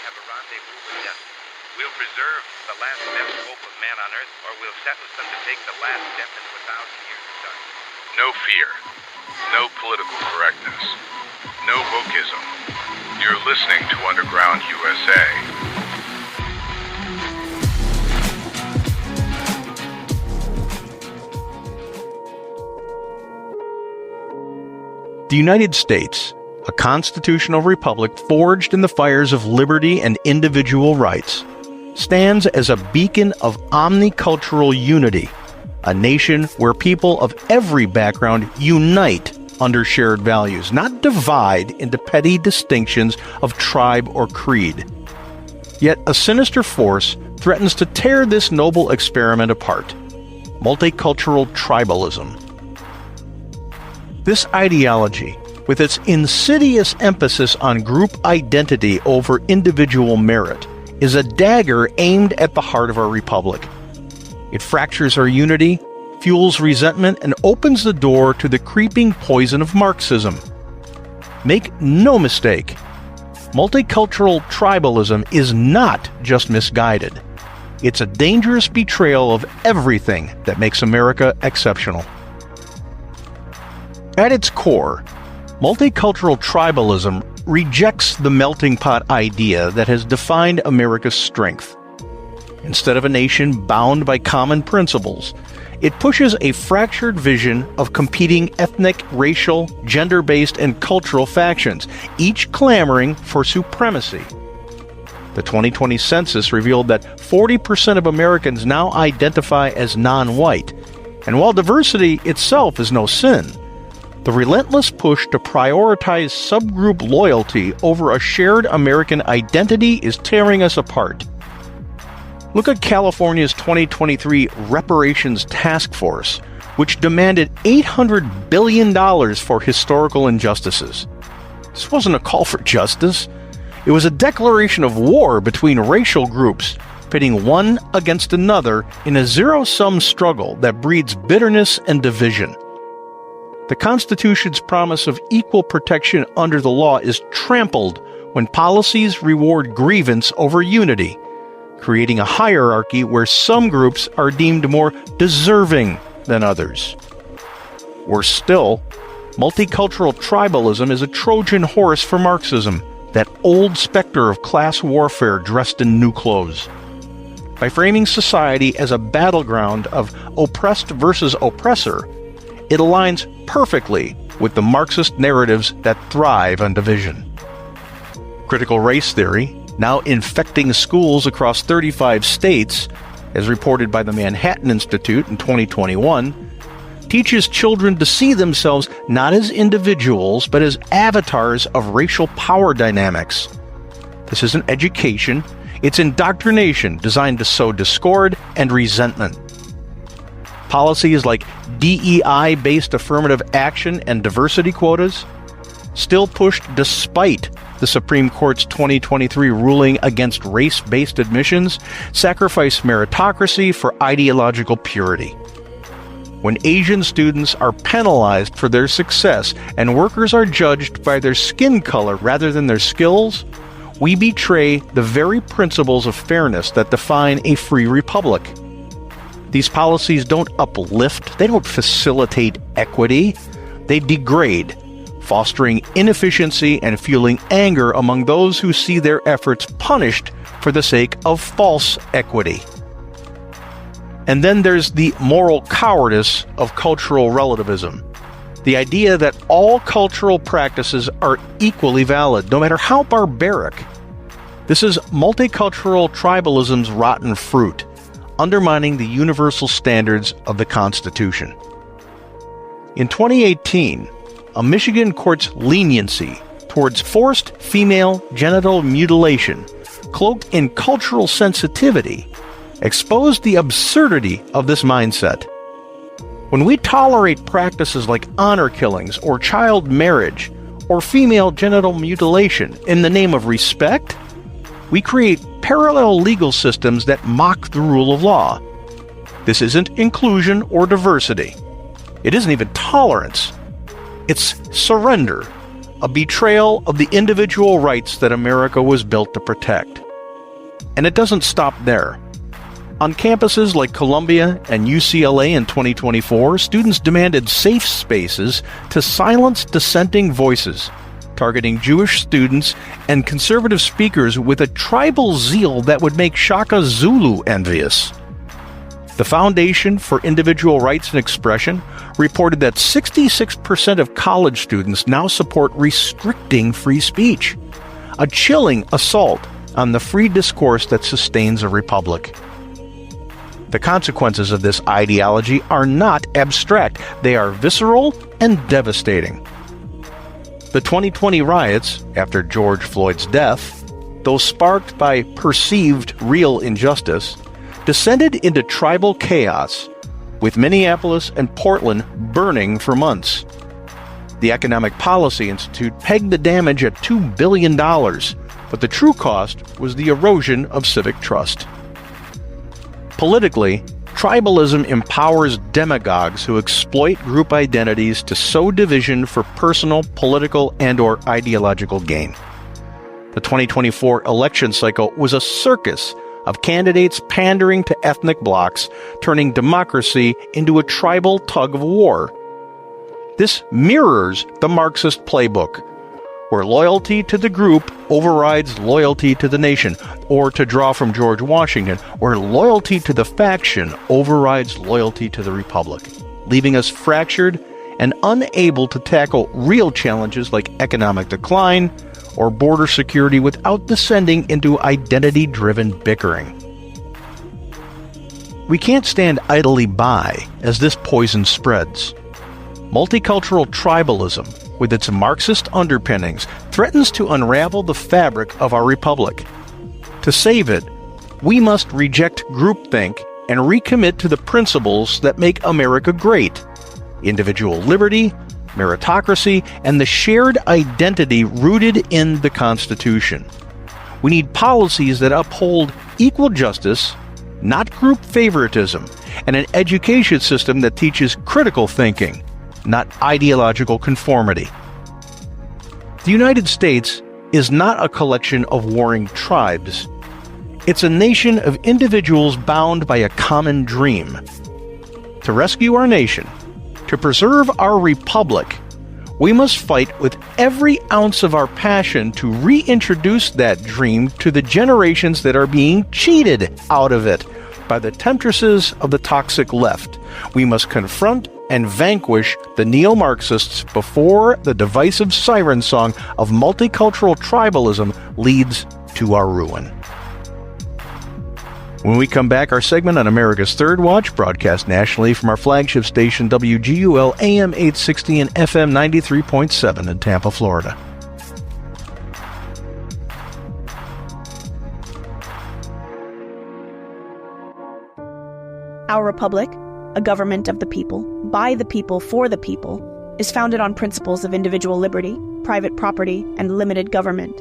have a rendezvous with death. We'll preserve the last best hope of man on earth, or we'll sentence them to take the last step into 1,000 years of darkness. No fear. No political correctness. No wokeism. You're listening to Underground USA. The United States, a constitutional republic forged in the fires of liberty and individual rights, stands as a beacon of omnicultural unity, a nation where people of every background unite under shared values, not divide into petty distinctions of tribe or creed. Yet a sinister force threatens to tear this noble experiment apart: multicultural tribalism. This ideology, with its insidious emphasis on group identity over individual merit, is a dagger aimed at the heart of our republic. It fractures our unity, fuels resentment, and opens the door to the creeping poison of Marxism. Make no mistake, multicultural tribalism is not just misguided. It's a dangerous betrayal of everything that makes America exceptional. At its core, multicultural tribalism rejects the melting pot idea that has defined America's strength. Instead of a nation bound by common principles, it pushes a fractured vision of competing ethnic, racial, gender-based, and cultural factions, each clamoring for supremacy. The 2020 census revealed that 40% of Americans now identify as non-white, and while diversity itself is no sin, the relentless push to prioritize subgroup loyalty over a shared American identity is tearing us apart. Look at California's 2023 Reparations Task Force, which demanded $800 billion for historical injustices. This wasn't a call for justice. It was a declaration of war between racial groups, pitting one against another in a zero-sum struggle that breeds bitterness and division. The Constitution's promise of equal protection under the law is trampled when policies reward grievance over unity, creating a hierarchy where some groups are deemed more deserving than others. Worse still, multicultural tribalism is a Trojan horse for Marxism, that old specter of class warfare dressed in new clothes. By framing society as a battleground of oppressed versus oppressor, it aligns perfectly with the Marxist narratives that thrive on division. Critical race theory, now infecting schools across 35 states, as reported by the Manhattan Institute in 2021, teaches children to see themselves not as individuals, but as avatars of racial power dynamics. This isn't education, it's indoctrination designed to sow discord and resentment. Policies like DEI-based affirmative action and diversity quotas, still pushed despite the Supreme Court's 2023 ruling against race-based admissions, sacrifice meritocracy for ideological purity. When Asian students are penalized for their success and workers are judged by their skin color rather than their skills, we betray the very principles of fairness that define a free republic. These policies don't uplift, they don't facilitate equity, they degrade, fostering inefficiency and fueling anger among those who see their efforts punished for the sake of false equity. And then there's the moral cowardice of cultural relativism, the idea that all cultural practices are equally valid, no matter how barbaric. This is multicultural tribalism's rotten fruit, undermining the universal standards of the Constitution. In 2018, a Michigan court's leniency towards forced female genital mutilation, cloaked in cultural sensitivity, exposed the absurdity of this mindset. When we tolerate practices like honor killings or child marriage or female genital mutilation in the name of respect, we create parallel legal systems that mock the rule of law. This isn't inclusion or diversity. It isn't even tolerance. It's surrender, a betrayal of the individual rights that America was built to protect. And it doesn't stop there. On campuses like Columbia and UCLA in 2024, students demanded safe spaces to silence dissenting voices, targeting Jewish students and conservative speakers with a tribal zeal that would make Shaka Zulu envious. The Foundation for Individual Rights and Expression reported that 66% of college students now support restricting free speech, a chilling assault on the free discourse that sustains a republic. The consequences of this ideology are not abstract. They are visceral and devastating. The 2020 riots, after George Floyd's death, though sparked by perceived real injustice, descended into tribal chaos, with Minneapolis and Portland burning for months. The Economic Policy Institute pegged the damage at $2 billion, but the true cost was the erosion of civic trust. Politically, tribalism empowers demagogues who exploit group identities to sow division for personal, political, and/or ideological gain. The 2024 election cycle was a circus of candidates pandering to ethnic blocs, turning democracy into a tribal tug-of-war. This mirrors the Marxist playbook, where loyalty to the group overrides loyalty to the nation, or to draw from George Washington, where loyalty to the faction overrides loyalty to the republic, leaving us fractured and unable to tackle real challenges like economic decline or border security without descending into identity-driven bickering. We can't stand idly by as this poison spreads. Multicultural tribalism, with its Marxist underpinnings, threatens to unravel the fabric of our republic. To save it, we must reject groupthink and recommit to the principles that make America great: individual liberty, meritocracy, and the shared identity rooted in the Constitution. We need policies that uphold equal justice, not group favoritism, and an education system that teaches critical thinking, not ideological conformity. The United States is not a collection of warring tribes. It's a nation of individuals bound by a common dream. To rescue our nation, to preserve our republic, we must fight with every ounce of our passion to reintroduce that dream to the generations that are being cheated out of it by the temptresses of the toxic left. We must confront and vanquish the neo-Marxists before the divisive siren song of multicultural tribalism leads to our ruin. When we come back, our segment on America's Third Watch, broadcast nationally from our flagship station WGUL AM 860 and FM 93.7 in Tampa, Florida. Our republic, a government of the people, by the people, for the people, is founded on principles of individual liberty, private property, and limited government.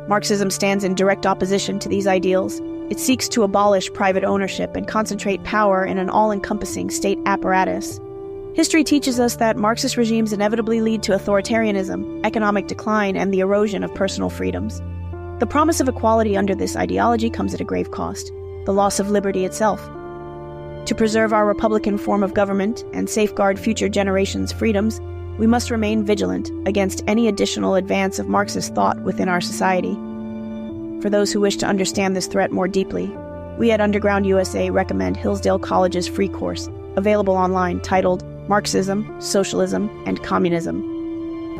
Marxism stands in direct opposition to these ideals. It seeks to abolish private ownership and concentrate power in an all-encompassing state apparatus. History teaches us that Marxist regimes inevitably lead to authoritarianism, economic decline, and the erosion of personal freedoms. The promise of equality under this ideology comes at a grave cost: the loss of liberty itself. To preserve our republican form of government and safeguard future generations' freedoms, we must remain vigilant against any additional advance of Marxist thought within our society. For those who wish to understand this threat more deeply, we at Underground USA recommend Hillsdale College's free course, available online, titled Marxism, Socialism, and Communism.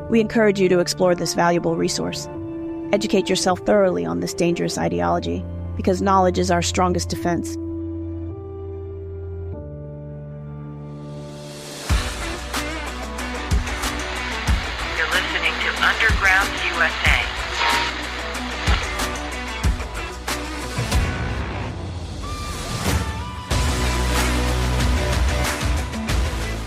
We encourage you to explore this valuable resource. Educate yourself thoroughly on this dangerous ideology, because knowledge is our strongest defense. You're listening to Underground USA.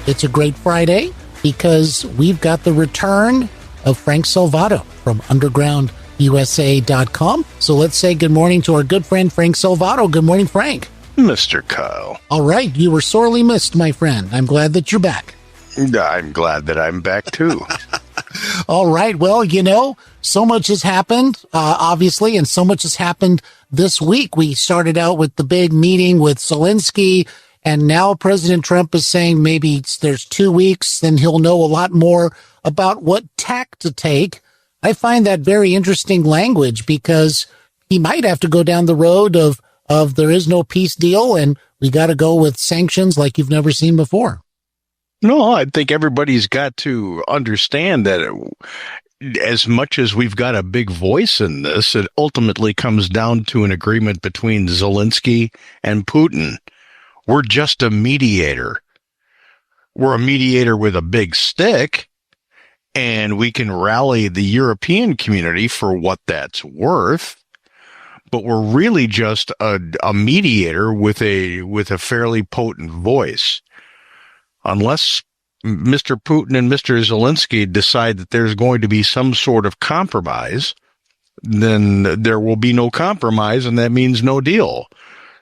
It's a great Friday because we've got the return of Frank Salvato from undergroundusa.com. So let's say good morning to our good friend Frank Salvato. Good morning, Frank. Mr. Kyle. All right, you were sorely missed, my friend. I'm glad that you're back. I'm glad that I'm back, too. All right. Well, so much has happened, obviously, and so much has happened this week. We started out with the big meeting with Zelensky, and now President Trump is saying maybe there's 2 weeks, then he'll know a lot more about what tack to take. I find that very interesting language because he might have to go down the road of there is no peace deal and we got to go with sanctions like you've never seen before. No, I think everybody's got to understand that as much as we've got a big voice in this, it ultimately comes down to an agreement between Zelensky and Putin. We're just a mediator. We're a mediator with a big stick, and we can rally the European community for what that's worth. But we're really just a mediator with a fairly potent voice. Unless Mr. Putin and Mr. Zelensky decide that there's going to be some sort of compromise, then there will be no compromise, and that means no deal.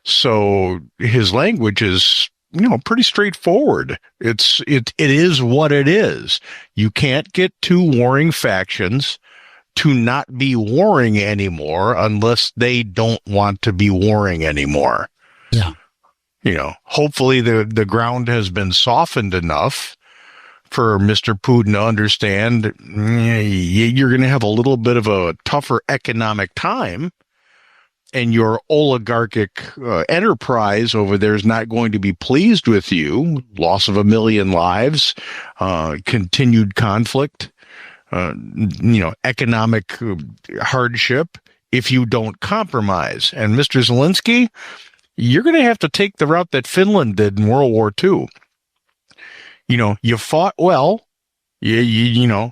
So his language is, pretty straightforward. It is what it is. You can't get two warring factions to not be warring anymore unless they don't want to be warring anymore. Yeah. Hopefully the ground has been softened enough for Mr. Putin to understand you're going to have a little bit of a tougher economic time, and your oligarchic enterprise over there is not going to be pleased with you. Loss of 1 million lives, continued conflict, economic hardship if you don't compromise. And Mr. Zelensky, you're going to have to take the route that Finland did in World War II. You fought well. You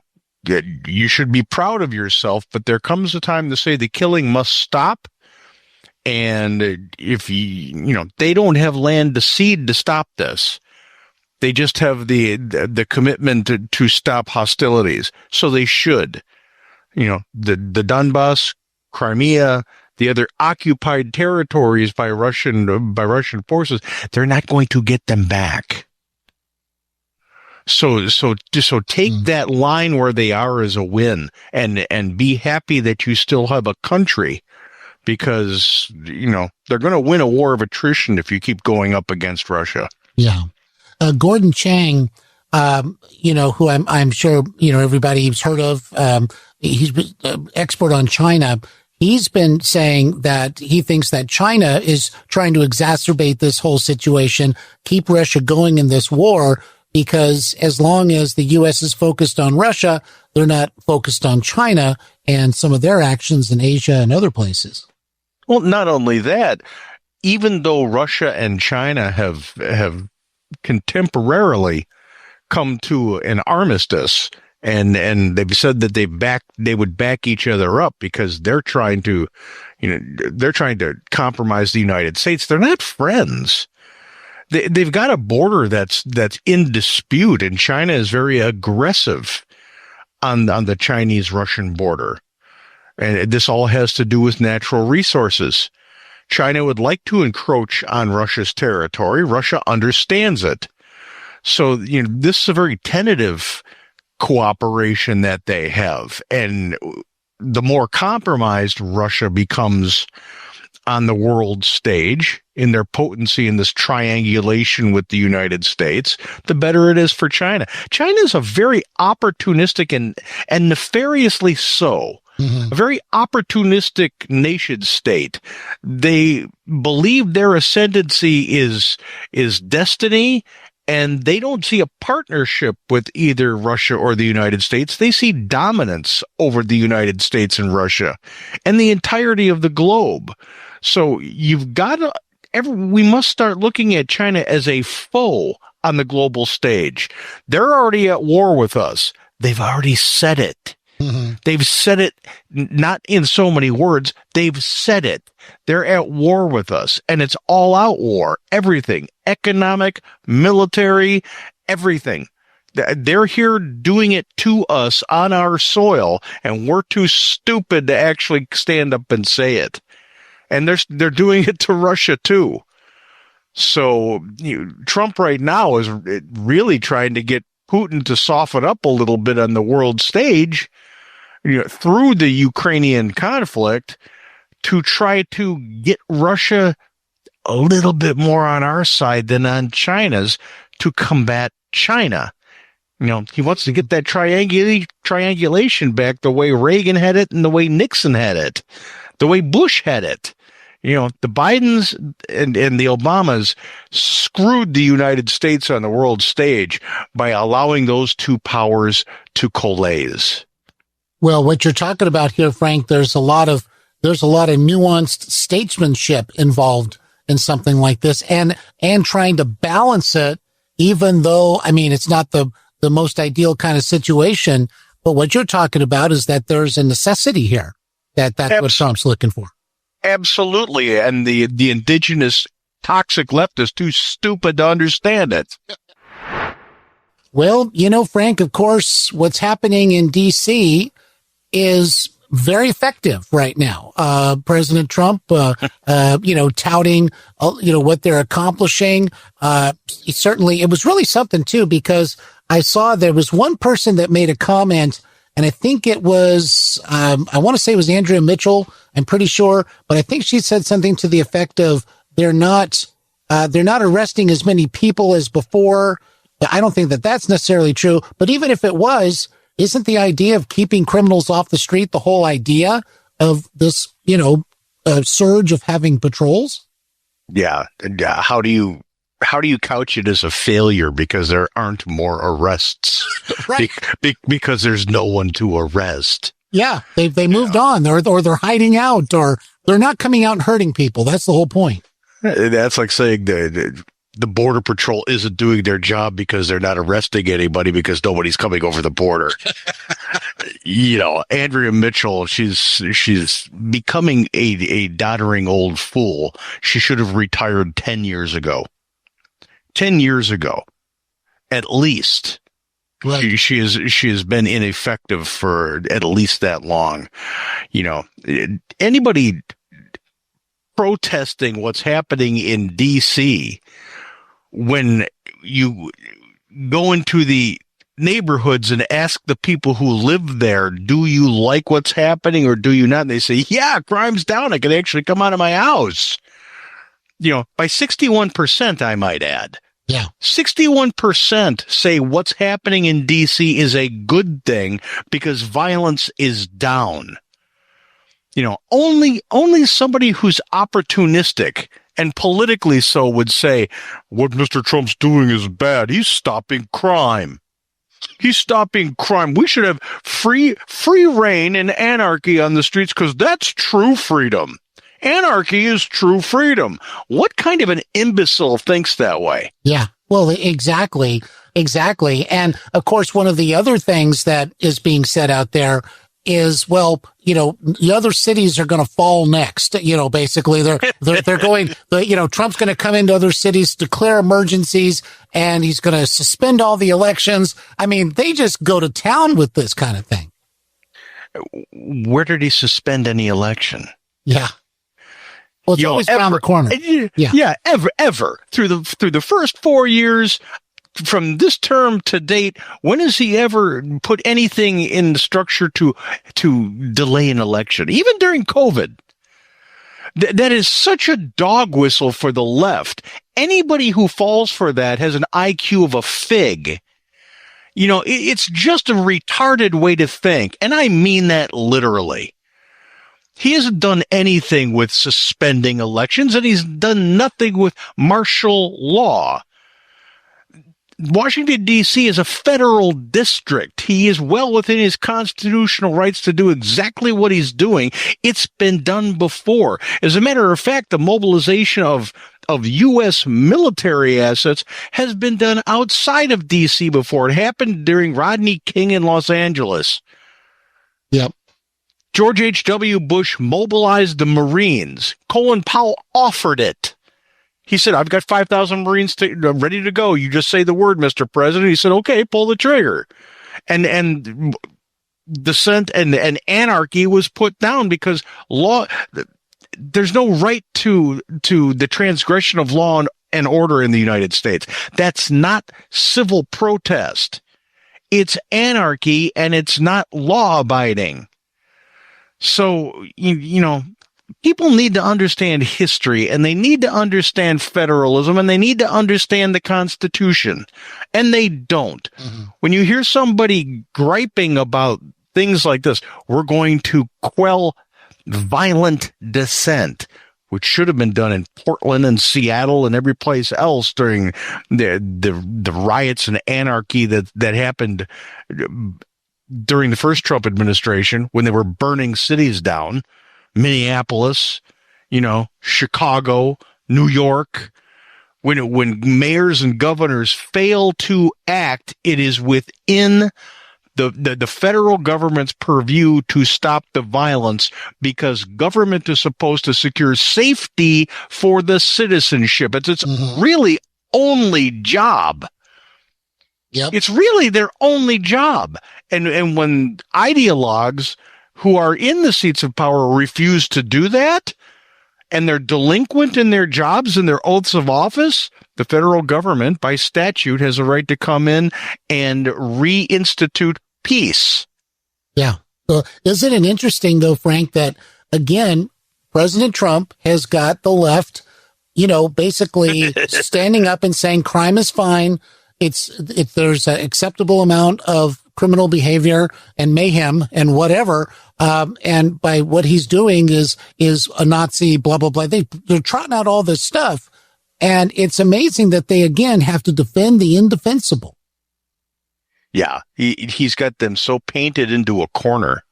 should be proud of yourself, but there comes a time to say the killing must stop. And if they don't have land to cede to stop this. They just have the commitment to stop hostilities. So they should. The Donbass, Crimea, the other occupied territories by Russian forces, they're not going to get them back. So take that line where they are as a win, and be happy that you still have a country, because they're going to win a war of attrition if you keep going up against Russia. Yeah. Gordon Chang, who I'm sure everybody's heard of. He's an expert on China. He's been saying that he thinks that China is trying to exacerbate this whole situation, keep Russia going in this war, because as long as the U.S. is focused on Russia, they're not focused on China and some of their actions in Asia and other places. Well, not only that, even though Russia and China have contemporarily come to an armistice, and they've said that they would back each other up because they're trying to compromise the United States. They're not friends. They've got a border that's in dispute, and China is very aggressive on the Chinese-Russian border. And this all has to do with natural resources. China would like to encroach on Russia's territory. Russia understands it. So, this is a very tentative cooperation that they have. And the more compromised Russia becomes on the world stage in their potency in this triangulation with the United States, the better it is for China. China is a very opportunistic and nefariously so. Mm-hmm. A very opportunistic nation state. They believe their ascendancy is destiny, and they don't see a partnership with either Russia or the United States. They see dominance over the United States and Russia and the entirety of the globe. So you've got to, we must start looking at China as a foe on the global stage. They're already at war with us. They've already said it. Mm-hmm. They've said it, not in so many words. They've said it. They're at war with us, and it's all out war. Everything, economic, military, everything. They're here doing it to us on our soil, and we're too stupid to actually stand up and say it. And they're doing it to Russia too. So Trump right now is really trying to get Putin to soften up a little bit on the world stage, through the Ukrainian conflict, to try to get Russia a little bit more on our side than on China's to combat China. He wants to get that triangulation back the way Reagan had it and the way Nixon had it, the way Bush had it. The Bidens and the Obamas screwed the United States on the world stage by allowing those two powers to coalesce. Well, what you're talking about here, Frank, there's a lot of nuanced statesmanship involved in something like this, and trying to balance it, even though, it's not the most ideal kind of situation. But what you're talking about is that there's a necessity here. That's what Trump's looking for. Absolutely. And the indigenous toxic left is too stupid to understand it. Well, Frank, of course, what's happening in D.C. is very effective right now. President Trump, touting, what they're accomplishing. It was really something too, because I saw there was one person that made a comment, and I think it was, I want to say it was Andrea Mitchell. I'm pretty sure, but I think she said something to the effect of they're not arresting as many people as before. I don't think that that's necessarily true, but even if it was, isn't the idea of keeping criminals off the street the whole idea of this, surge of having patrols? Yeah. How do you couch it as a failure because there aren't more arrests? Right. Because there's no one to arrest. Yeah. They moved on, or they're hiding out, or they're not coming out and hurting people. That's the whole point. That's like saying the Border Patrol isn't doing their job because they're not arresting anybody because nobody's coming over the border. Andrea Mitchell, she's becoming a doddering old fool. She should have retired 10 years ago. 10 years ago, at least. Right. She has been ineffective for at least that long. Anybody protesting what's happening in D.C., when you go into the neighborhoods and ask the people who live there, do you like what's happening or do you not? And they say, yeah, crime's down. I can actually come out of my house. By 61%, I might add. Yeah. 61% say what's happening in D.C. is a good thing because violence is down. Only somebody who's opportunistic and politically so would say, what Mr. Trump's doing is bad. He's stopping crime. He's stopping crime. We should have free reign and anarchy on the streets because that's true freedom. Anarchy is true freedom. What kind of an imbecile thinks that way? Yeah, well, exactly. And of course, one of the other things that is being said out there is, well, the other cities are going to fall next. Basically they're going, Trump's going to come into other cities, declare emergencies, and he's going to suspend all the elections. They just go to town with this kind of thing. Where did he suspend any election? Yeah. Well, it's always around the corner. Yeah. Ever through the first 4 years from this term to date, when has he ever put anything in the structure to delay an election? Even during COVID. That is such a dog whistle for the left. Anybody who falls for that has an IQ of a fig. It's just a retarded way to think. And I mean that literally. He hasn't done anything with suspending elections, and he's done nothing with martial law. Washington, D.C. is a federal district. He is well within his constitutional rights to do exactly what he's doing. It's been done before. As a matter of fact, the mobilization of U.S. military assets has been done outside of D.C. before. It happened during Rodney King in Los Angeles. Yep. George H.W. Bush mobilized the Marines. Colin Powell offered it. He said, I've got 5,000 Marines ready to go. You just say the word, Mr. President. He said, okay, pull the trigger. And dissent and anarchy was put down because there's no right to the transgression of law and order in the United States. That's not civil protest. it's anarchy and it's not law abiding. So, you know, people need to understand history, and they need to understand federalism, and they need to understand the Constitution, and they don't. Mm-hmm. When you hear somebody griping about things like this, we're going to quell violent dissent, which should have been done in Portland and Seattle and every place else during the riots and anarchy that happened during the first Trump administration when they were burning cities down. Minneapolis, you know, Chicago, New York. When mayors and governors fail to act, it is within the federal government's purview to stop the violence, because government is supposed to secure safety for the citizenship. It's its really only job. Yep. It's really their only job. And when ideologues who are in the seats of power refuse to do that, and they're delinquent in their jobs and their oaths of office, the federal government, by statute, has a right to come in and reinstitute peace. Yeah. So isn't it interesting, though, Frank, that, again, President Trump has got the left, you know, basically standing up and saying crime is fine. If there's an acceptable amount of criminal behavior and mayhem and whatever, and by what he's doing is a Nazi, blah, blah, blah. They're trotting out all this stuff. And it's amazing that they, again, have to defend the indefensible. Yeah, he's got them so painted into a corner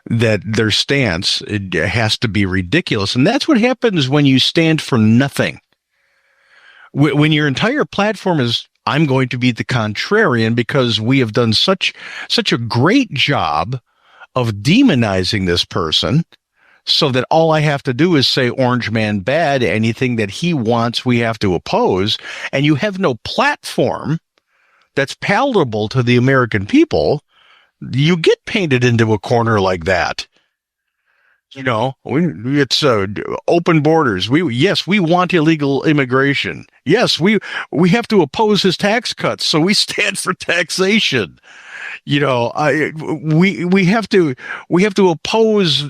that their stance has to be ridiculous. And that's what happens when you stand for nothing. When your entire platform is, I'm going to be the contrarian because we have done such a great job of demonizing this person, so that all I have to do is say orange man bad. Anything that he wants, we have to oppose. And you have no platform that's palatable to the American people. You get painted into a corner like that. You know, it's open borders. We want illegal immigration. Yes, we have to oppose his tax cuts, so we stand for taxation. You know, we have to oppose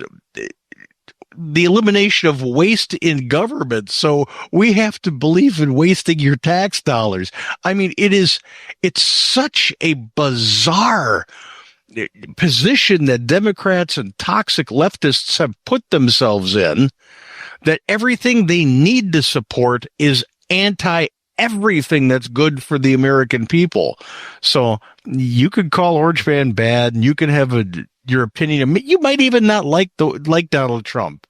the elimination of waste in government, so we have to believe in wasting your tax dollars. I mean, it's such a bizarre position that Democrats and toxic leftists have put themselves in, that everything they need to support is anti everything that's good for the American people. So you could call Orange Man bad, and you can have your opinion. You might even not like Donald Trump.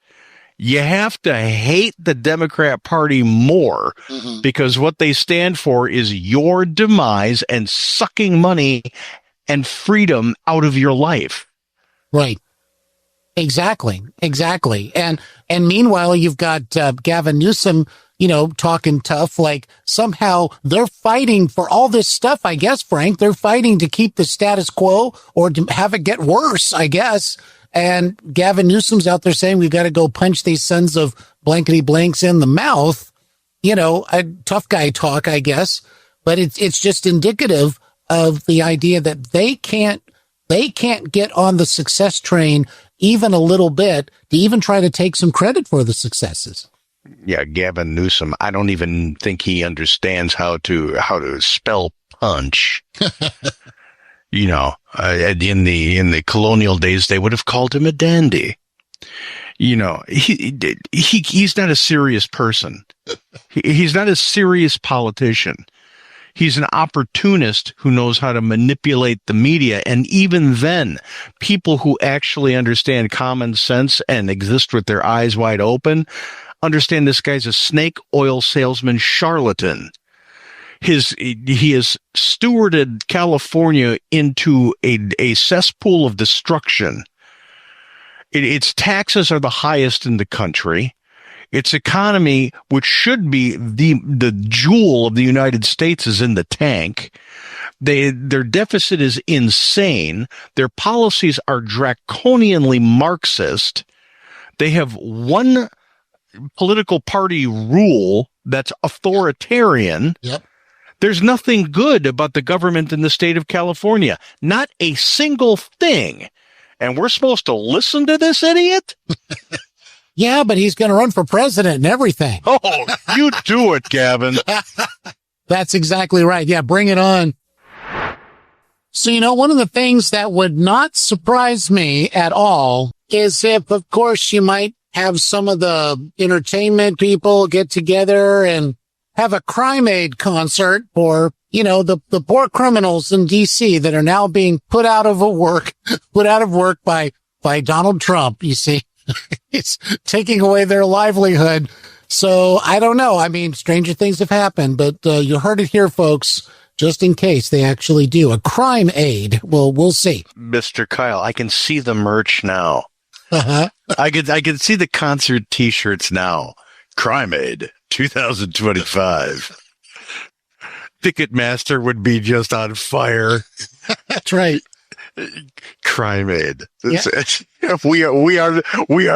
You have to hate the Democrat Party more, because what they stand for is your demise and sucking money and freedom out of your life. Right. Exactly. And meanwhile, you've got Gavin Newsom, you know, talking tough, like somehow they're fighting for all this stuff, I guess, Frank. They're fighting to keep the status quo or to have it get worse, I guess. And Gavin Newsom's out there saying we've got to go punch these sons of blankety blanks in the mouth. You know, a tough guy talk, I guess. But it's just indicative of the idea that they can't get on the success train even a little bit to even try to take some credit for the successes. Yeah, Gavin Newsom, I don't even think he understands how to spell punch. You know, in the colonial days, they would have called him a dandy. You know, he's not a serious person. He's not a serious politician. He's an opportunist who knows how to manipulate the media. And even then, people who actually understand common sense and exist with their eyes wide open understand this guy's a snake oil salesman charlatan. He has stewarded California into a cesspool of destruction. Its taxes are the highest in the country. Its economy, which should be the jewel of the United States, is in the tank. Their deficit is insane. Their policies are draconianly Marxist. They have one political party rule that's authoritarian. Yep. There's nothing good about the government in the state of California. Not a single thing. And we're supposed to listen to this idiot? Yeah, but he's going to run for president and everything. Oh, you do it, Gavin. That's exactly right. Yeah, bring it on. So, one of the things that would not surprise me at all is if, of course, you might have some of the entertainment people get together and have a Crime Aid concert for, the poor criminals in D.C. that are now being put out of work by Donald Trump, you see. It's taking away their livelihood. So I don't know. I mean, stranger things have happened, but you heard it here, folks, just in case they actually do. A Crime Aid. Well, we'll see. Mr. Kyle, I can see the merch now. Uh-huh. I can see the concert T-shirts now. Crime Aid 2025. Ticketmaster would be just on fire. That's right. Crime Aid. Yeah. We are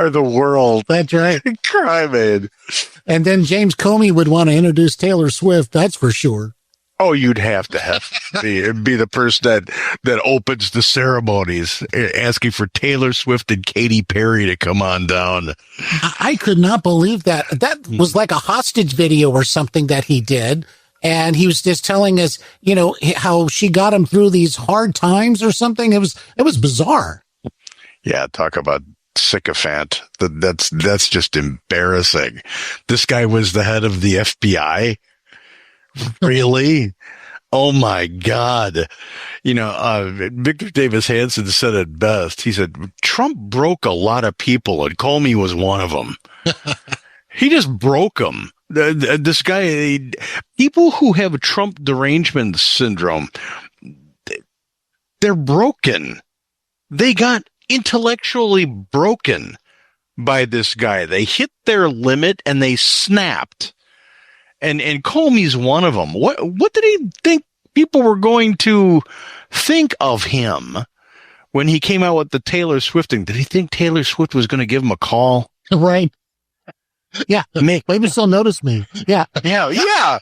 the world. That's right. Crime Aid. And then James Comey would want to introduce Taylor Swift. That's for sure. Oh, you'd have to be the person that opens the ceremonies, asking for Taylor Swift and Katy Perry to come on down. I could not believe that. That was like a hostage video or something that he did. And he was just telling us, how she got him through these hard times or something. It was bizarre. Yeah, talk about sycophant. That's just embarrassing. This guy was the head of the FBI. Really? Oh my God. Victor Davis Hanson said it best. He said, Trump broke a lot of people and Comey was one of them. He just broke them. This guy, people who have Trump derangement syndrome, they're broken. They got intellectually broken by this guy. They hit their limit and they snapped. And Comey's one of them. What did he think people were going to think of him when he came out with the Taylor Swift thing? Did he think Taylor Swift was going to give him a call? Right. Yeah. Maybe she'll notice me. Yeah. Yeah.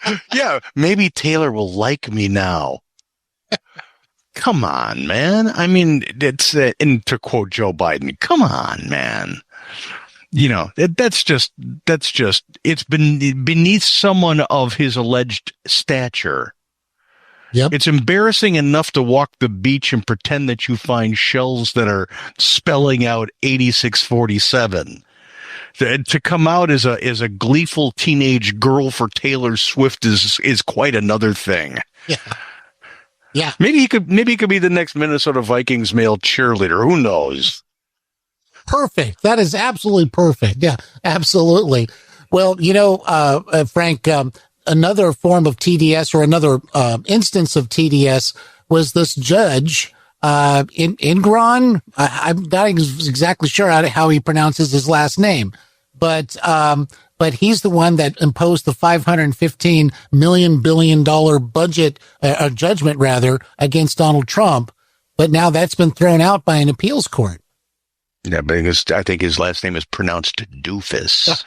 Maybe Taylor will like me now. Come on, man. I mean, it's, and to quote Joe Biden, come on, man. That's just, it's been beneath someone of his alleged stature. Yep. It's embarrassing enough to walk the beach and pretend that you find shells that are spelling out 8647. To come out as a gleeful teenage girl for Taylor Swift is quite another thing. Yeah. Yeah. Maybe he could be the next Minnesota Vikings male cheerleader. Who knows? Perfect. That is absolutely perfect. Yeah, absolutely. Well, Frank, another form of TDS or another instance of TDS was this judge, Ingron. I'm not exactly sure how he pronounces his last name, but he's the one that imposed the $515 billion budget, judgment rather, against Donald Trump. But now that's been thrown out by an appeals court. Yeah, but I think his last name is pronounced Doofus.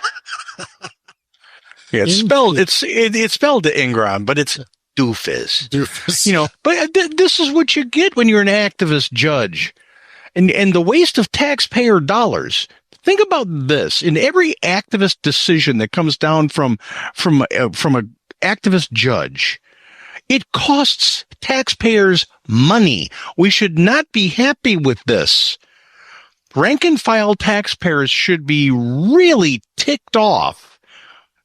Yeah, it's spelled Ingram, but it's Doofus. Doofus. But this is what you get when you're an activist judge, and the waste of taxpayer dollars. Think about this: in every activist decision that comes down from a activist judge, it costs taxpayers money. We should not be happy with this. Rank and file taxpayers should be really ticked off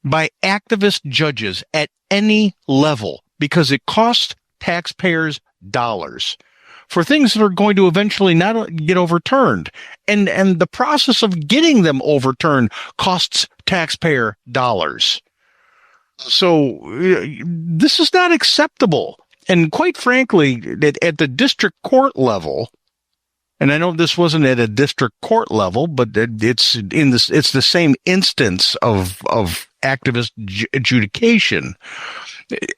by activist judges at any level because it costs taxpayers dollars for things that are going to eventually not get overturned. And the process of getting them overturned costs taxpayer dollars. So this is not acceptable. And quite frankly, at the district court level, and I know this wasn't at a district court level, but it's the same instance of activist adjudication.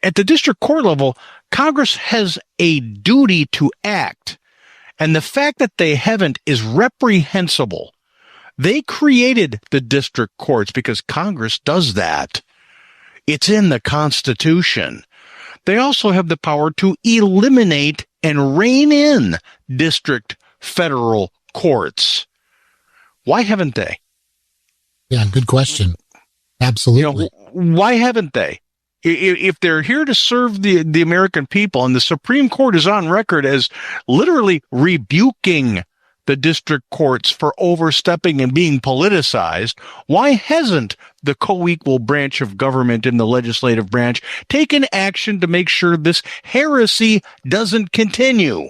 At the district court level, Congress has a duty to act, and the fact that they haven't is reprehensible. They created the district courts because Congress does that. It's in the Constitution. they also have the power to eliminate and rein in district federal courts. Why haven't they? Yeah, good question. Absolutely. Why haven't they? If they're here to serve the American people, and the Supreme Court is on record as literally rebuking the district courts for overstepping and being politicized, why hasn't the co-equal branch of government in the legislative branch taken action to make sure this heresy doesn't continue?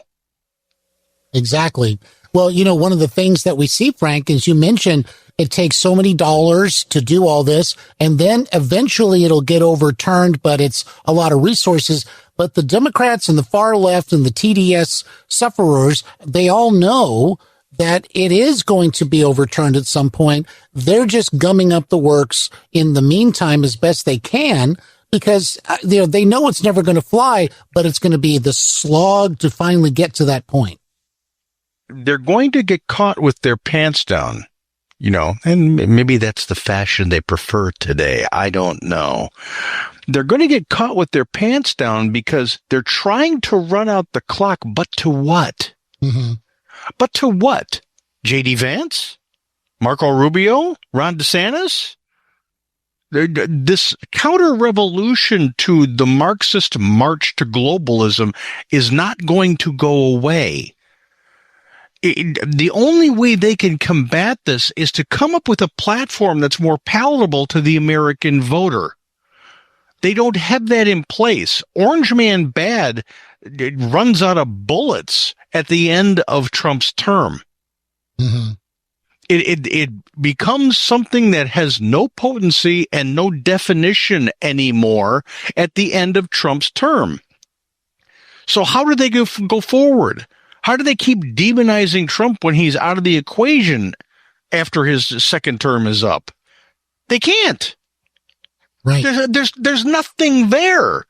Exactly. Well, one of the things that we see, Frank, is you mentioned it takes so many dollars to do all this, and then eventually it'll get overturned, but it's a lot of resources. But the Democrats and the far left and the TDS sufferers, they all know that it is going to be overturned at some point. They're just gumming up the works in the meantime as best they can, because they know it's never going to fly, but it's going to be the slog to finally get to that point. They're going to get caught with their pants down, and maybe that's the fashion they prefer today. I don't know. They're going to get caught with their pants down because they're trying to run out the clock, but to what? Mm-hmm. But to what? J.D. Vance? Marco Rubio? Ron DeSantis? This counter-revolution to the Marxist march to globalism is not going to go away. The only way they can combat this is to come up with a platform that's more palatable to the American voter. They don't have that in place. Orange Man Bad runs out of bullets at the end of Trump's term. Mm-hmm. It becomes something that has no potency and no definition anymore at the end of Trump's term. So how do they go forward? How do they keep demonizing Trump when he's out of the equation after his second term is up? They can't. Right. There's nothing there.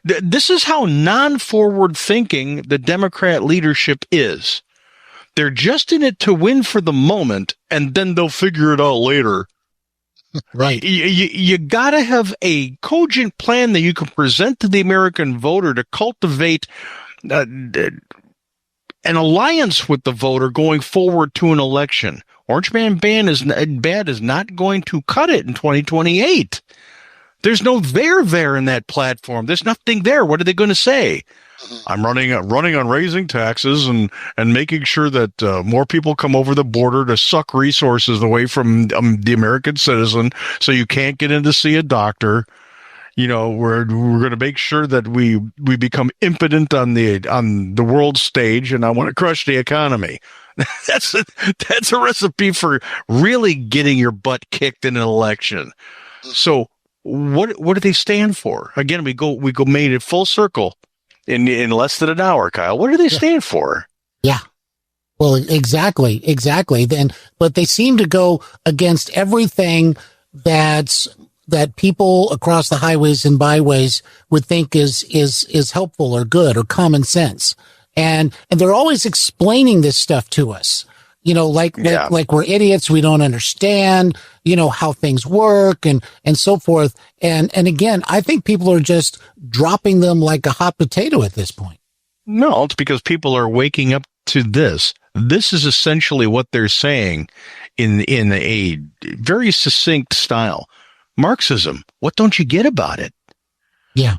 This is how non-forward thinking the Democrat leadership is. They're just in it to win for the moment, and then they'll figure it out later. Right. You gotta have a cogent plan that you can present to the American voter to cultivate an alliance with the voter going forward to an election. Orange Man Bad is not going to cut it in 2028. There's no there in that platform. There's nothing there. What are they going to say? I'm running on raising taxes and making sure that more people come over the border to suck resources away from the American citizen, so you can't get in to see a doctor. We're going to make sure that we become impotent on the world stage, and I want to crush the economy. That's a recipe for really getting your butt kicked in an election. So what do they stand for? Again, we go made it full circle in less than an hour, Kyle. What do they stand for? Yeah. Well, exactly. But they seem to go against everything that people across the highways and byways would think is helpful or good or common sense. And they're always explaining this stuff to us. Like we're idiots. We don't understand, how things work and so forth. And again, I think people are just dropping them like a hot potato at this point. No, it's because people are waking up to this. This is essentially what they're saying in a very succinct style. Marxism, what don't you get about it? Yeah.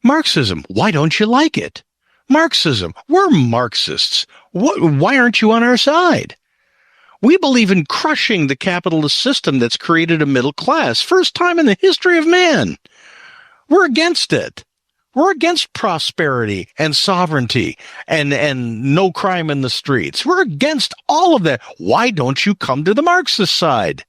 Marxism, why don't you like it? Marxism, we're Marxists. Why aren't you on our side? We believe in crushing the capitalist system that's created a middle class. First time in the history of man. We're against it. We're against prosperity and sovereignty and no crime in the streets. We're against all of that. Why don't you come to the Marxist side?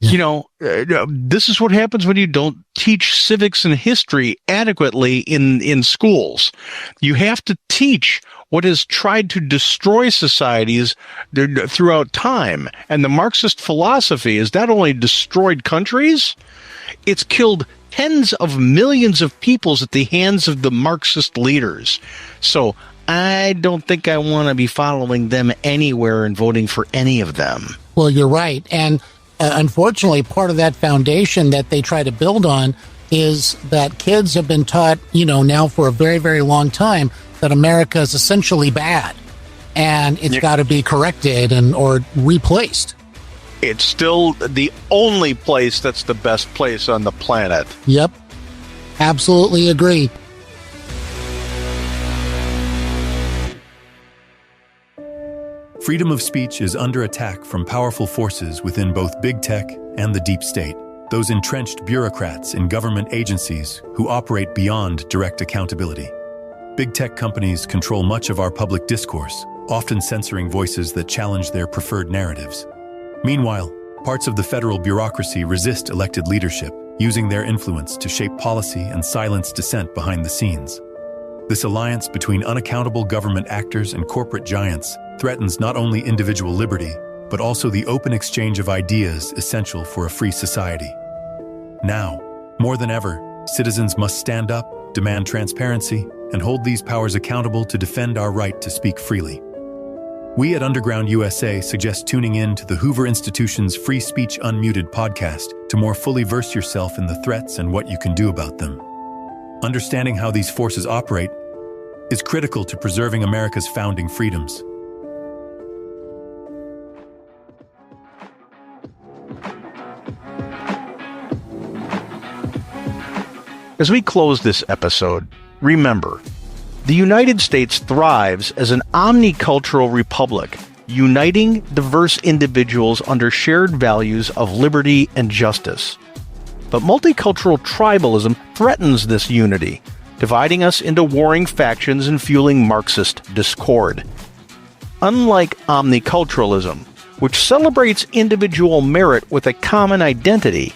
Yeah. This is what happens when you don't teach civics and history adequately in schools. You have to teach what has tried to destroy societies throughout time. And the Marxist philosophy has not only destroyed countries, it's killed tens of millions of peoples at the hands of the Marxist leaders. So I don't think I want to be following them anywhere and voting for any of them. Well, you're right. And unfortunately, part of that foundation that they try to build on is that kids have been taught, now for a very, very long time that America is essentially bad and it's got to be corrected or replaced. It's still the only place that's the best place on the planet. Yep. Absolutely agree. Freedom of speech is under attack from powerful forces within both big tech and the deep state, those entrenched bureaucrats in government agencies who operate beyond direct accountability. Big tech companies control much of our public discourse, often censoring voices that challenge their preferred narratives. Meanwhile, parts of the federal bureaucracy resist elected leadership, using their influence to shape policy and silence dissent behind the scenes. This alliance between unaccountable government actors and corporate giants threatens not only individual liberty, but also the open exchange of ideas essential for a free society. Now, more than ever, citizens must stand up, demand transparency, and hold these powers accountable to defend our right to speak freely. We at Underground USA suggest tuning in to the Hoover Institution's Free Speech Unmuted podcast to more fully verse yourself in the threats and what you can do about them. Understanding how these forces operate is critical to preserving America's founding freedoms. As we close this episode, remember, the United States thrives as an omnicultural republic, uniting diverse individuals under shared values of liberty and justice. But multicultural tribalism threatens this unity, dividing us into warring factions and fueling Marxist discord. Unlike omniculturalism, which celebrates individual merit with a common identity,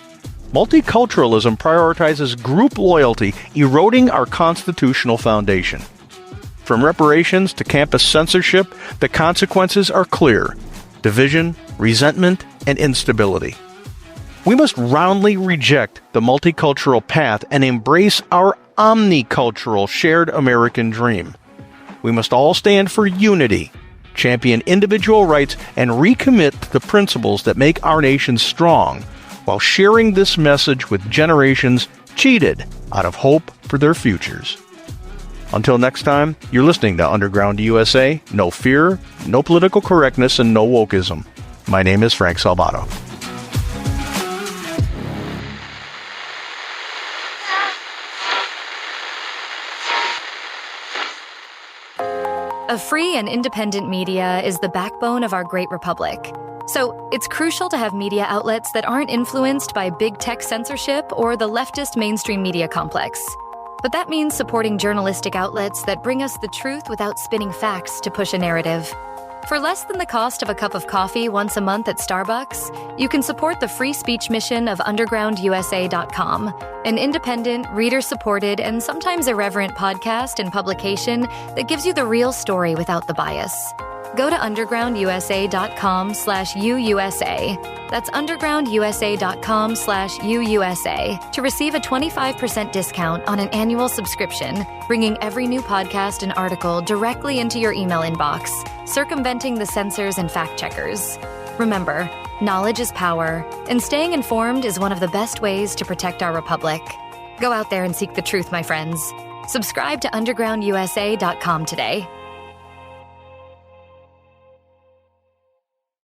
multiculturalism prioritizes group loyalty, eroding our constitutional foundation. From reparations to campus censorship, the consequences are clear: division, resentment, and instability. We must roundly reject the multicultural path and embrace our omnicultural shared American dream. We must all stand for unity, champion individual rights, and recommit to the principles that make our nation strong, while sharing this message with generations cheated out of hope for their futures. Until next time, you're listening to Underground USA. No fear, no political correctness, and no wokeism. My name is Frank Salvato. A free and independent media is the backbone of our great republic. So it's crucial to have media outlets that aren't influenced by big tech censorship or the leftist mainstream media complex. But that means supporting journalistic outlets that bring us the truth without spinning facts to push a narrative. For less than the cost of a cup of coffee once a month at Starbucks, you can support the free speech mission of undergroundusa.com, an independent, reader-supported, and sometimes irreverent podcast and publication that gives you the real story without the bias. Go to undergroundusa.com/UUSA. That's undergroundusa.com/UUSA to receive a 25% discount on an annual subscription, bringing every new podcast and article directly into your email inbox, circumventing the censors and fact-checkers. Remember, knowledge is power, and staying informed is one of the best ways to protect our republic. Go out there and seek the truth, my friends. Subscribe to undergroundusa.com today.